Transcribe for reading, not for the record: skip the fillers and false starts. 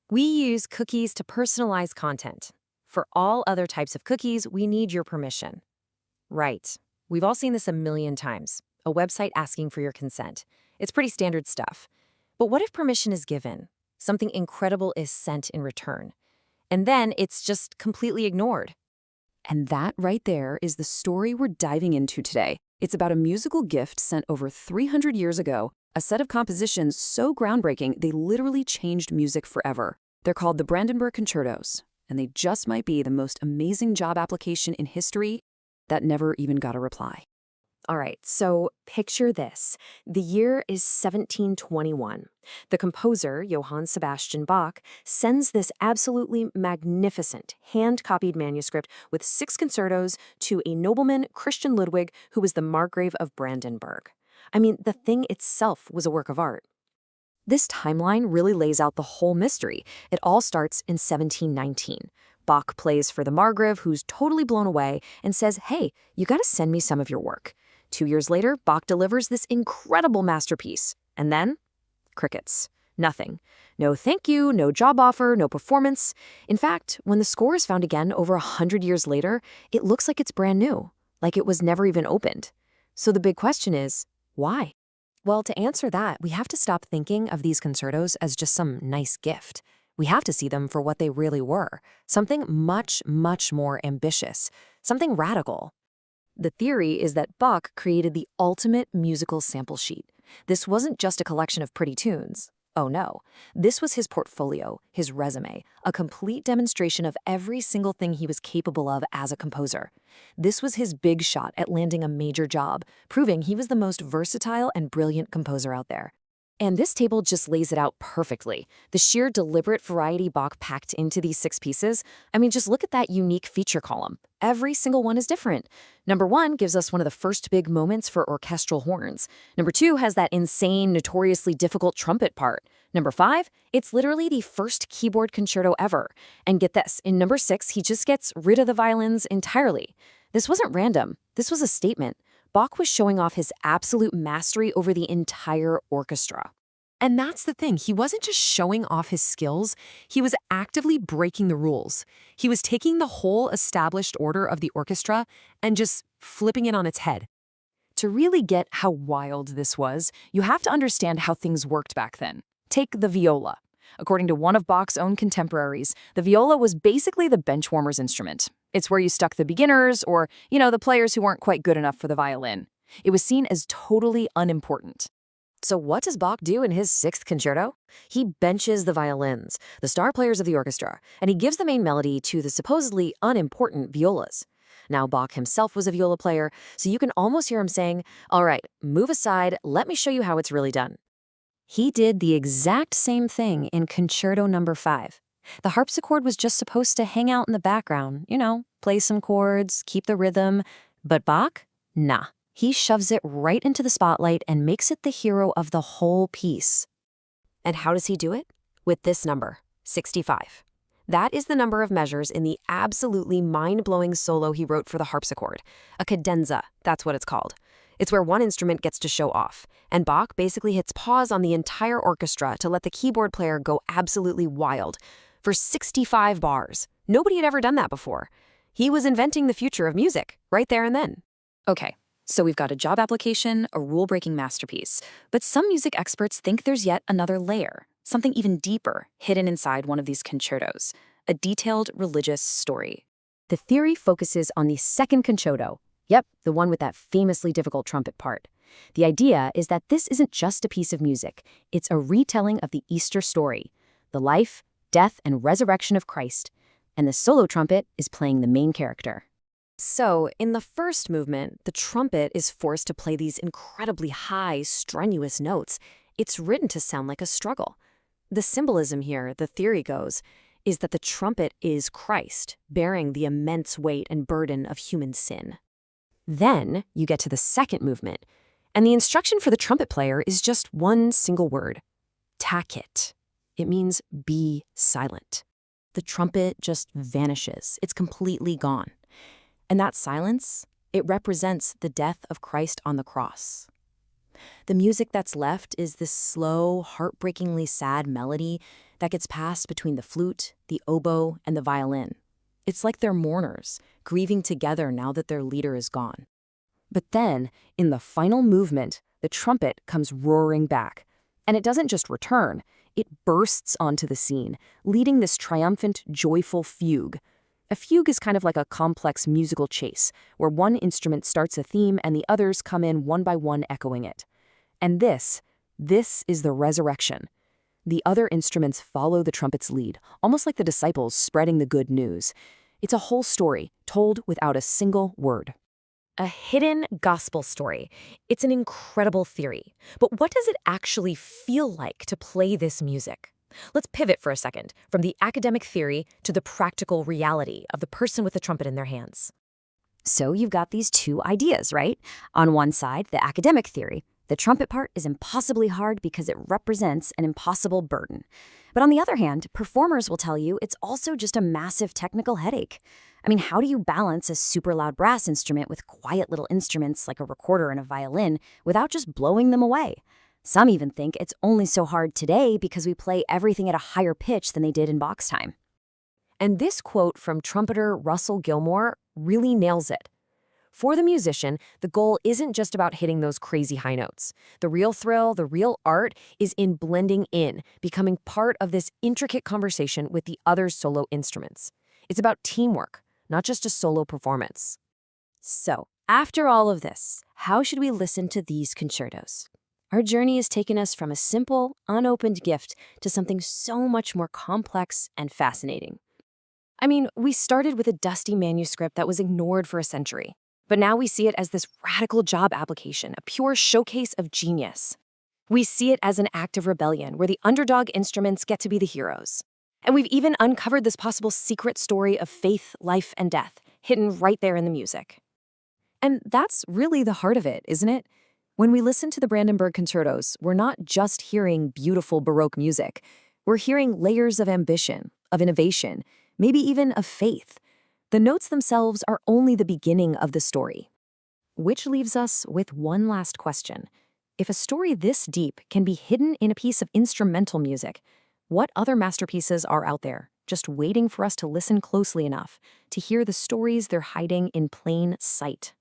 We use cookies to personalize content. For all other types of cookies, we need your permission. Right. We've all seen this a million times. A website asking for your consent. It's pretty standard stuff. But what if permission is given? Something incredible is sent in return. And then it's just completely ignored. And that right there is the story we're diving into today. It's about a musical gift sent over 300 years ago, a set of compositions so groundbreaking they literally changed music forever. They're called the Brandenburg Concertos, and they just might be the most amazing job application in history that never even got a reply. All right, so picture this. The year is 1721. The composer, Johann Sebastian Bach, sends this absolutely magnificent hand-copied manuscript with 6 concertos to a nobleman, Christian Ludwig, who was the Margrave of Brandenburg. I mean, the thing itself was a work of art. This timeline really lays out the whole mystery. It all starts in 1719. Bach plays for the Margrave, who's totally blown away, and says, hey, you gotta send me some of your work. 2 years later, Bach delivers this incredible masterpiece. And then, crickets. Nothing. No thank you, no job offer, no performance. In fact, when the score is found again over 100 years later, it looks like it's brand new, like it was never even opened. So the big question is, why? Well, to answer that, we have to stop thinking of these concertos as just some nice gift. We have to see them for what they really were, something much, much more ambitious, something radical. The theory is that Bach created the ultimate musical sample sheet. This wasn't just a collection of pretty tunes. Oh no, this was his portfolio, his resume, a complete demonstration of every single thing he was capable of as a composer. This was his big shot at landing a major job, proving he was the most versatile and brilliant composer out there. And this table just lays it out perfectly. The sheer deliberate variety Bach packed into these 6 pieces. I mean, just look at that unique feature column. Every single one is different. Number 1 gives us one of the first big moments for orchestral horns. Number 2 has that insane, notoriously difficult trumpet part. Number 5, it's literally the first keyboard concerto ever. And get this, in number 6, he just gets rid of the violins entirely. This wasn't random. This was a statement. Bach was showing off his absolute mastery over the entire orchestra. And that's the thing, he wasn't just showing off his skills, he was actively breaking the rules. He was taking the whole established order of the orchestra and just flipping it on its head. To really get how wild this was, you have to understand how things worked back then. Take the viola. According to one of Bach's own contemporaries, the viola was basically the benchwarmer's instrument. It's where you stuck the beginners or, the players who weren't quite good enough for the violin. It was seen as totally unimportant. So what does Bach do in his 6th concerto? He benches the violins, the star players of the orchestra, and he gives the main melody to the supposedly unimportant violas. Now, Bach himself was a viola player, so you can almost hear him saying, all right, move aside, let me show you how it's really done. He did the exact same thing in Concerto No. 5. The harpsichord was just supposed to hang out in the background, play some chords, keep the rhythm. But Bach? Nah. He shoves it right into the spotlight and makes it the hero of the whole piece. And how does he do it? With this number, 65. That is the number of measures in the absolutely mind-blowing solo he wrote for the harpsichord. A cadenza, that's what it's called. It's where one instrument gets to show off, and Bach basically hits pause on the entire orchestra to let the keyboard player go absolutely wild. For 65 bars. Nobody had ever done that before. He was inventing the future of music, right there and then. Okay, so we've got a job application, a rule-breaking masterpiece. But some music experts think there's yet another layer, something even deeper, hidden inside one of these concertos, a detailed religious story. The theory focuses on the 2nd concerto. Yep, the one with that famously difficult trumpet part. The idea is that this isn't just a piece of music. It's a retelling of the Easter story, the life, death, and resurrection of Christ. And the solo trumpet is playing the main character. So, in the first movement, the trumpet is forced to play these incredibly high, strenuous notes. It's written to sound like a struggle. The symbolism here, the theory goes, is that the trumpet is Christ, bearing the immense weight and burden of human sin. Then you get to the 2nd movement, and the instruction for the trumpet player is just one single word, tacit. It means be silent. The trumpet just vanishes. It's completely gone. And that silence, it represents the death of Christ on the cross. The music that's left is this slow, heartbreakingly sad melody that gets passed between the flute, the oboe, and the violin. It's like they're mourners, grieving together now that their leader is gone. But then, in the final movement, the trumpet comes roaring back. And it doesn't just return, it bursts onto the scene, leading this triumphant, joyful fugue. A fugue is kind of like a complex musical chase, where one instrument starts a theme and the others come in one by one echoing it. And this is the resurrection. The other instruments follow the trumpet's lead, almost like the disciples spreading the good news. It's a whole story, told without a single word. A hidden gospel story. It's an incredible theory. But what does it actually feel like to play this music? Let's pivot for a second from the academic theory to the practical reality of the person with the trumpet in their hands. So you've got these two ideas, right? On one side, the academic theory. The trumpet part is impossibly hard because it represents an impossible burden. But on the other hand, performers will tell you it's also just a massive technical headache. I mean, how do you balance a super loud brass instrument with quiet little instruments like a recorder and a violin without just blowing them away? Some even think it's only so hard today because we play everything at a higher pitch than they did in Bach's time. And this quote from trumpeter Russell Gilmore really nails it. For the musician, the goal isn't just about hitting those crazy high notes. The real thrill, the real art, is in blending in, becoming part of this intricate conversation with the other solo instruments. It's about teamwork, not just a solo performance. So, after all of this, how should we listen to these concertos? Our journey has taken us from a simple, unopened gift to something so much more complex and fascinating. I mean, we started with a dusty manuscript that was ignored for a century. But now we see it as this radical job application, a pure showcase of genius. We see it as an act of rebellion where the underdog instruments get to be the heroes. And we've even uncovered this possible secret story of faith, life, and death, hidden right there in the music. And that's really the heart of it, isn't it? When we listen to the Brandenburg concertos, we're not just hearing beautiful Baroque music. We're hearing layers of ambition, of innovation, maybe even of faith. The notes themselves are only the beginning of the story. Which leaves us with one last question. If a story this deep can be hidden in a piece of instrumental music, what other masterpieces are out there, just waiting for us to listen closely enough to hear the stories they're hiding in plain sight?